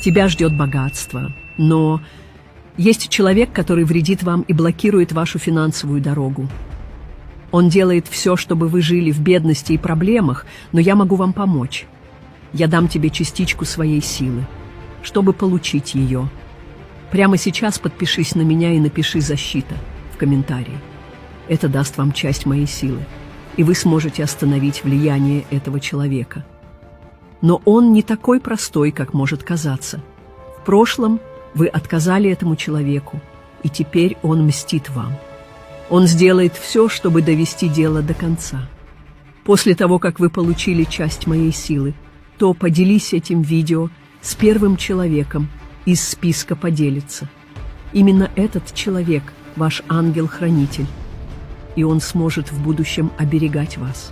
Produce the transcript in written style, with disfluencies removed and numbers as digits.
Тебя ждет богатство, но есть человек, который вредит вам и блокирует вашу финансовую дорогу. Он делает все, чтобы вы жили в бедности и проблемах, но я могу вам помочь. Я дам тебе частичку своей силы, чтобы получить ее. Прямо сейчас подпишись на меня и напиши «Защита» в комментарии. Это даст вам часть моей силы, и вы сможете остановить влияние этого человека. Но он не такой простой, как может казаться. В прошлом вы отказали этому человеку, и теперь он мстит вам. Он сделает все, чтобы довести дело до конца. После того, как вы получили часть моей силы, то поделись этим видео с первым человеком из списка «Поделиться». Именно этот человек – ваш ангел-хранитель, и он сможет в будущем оберегать вас.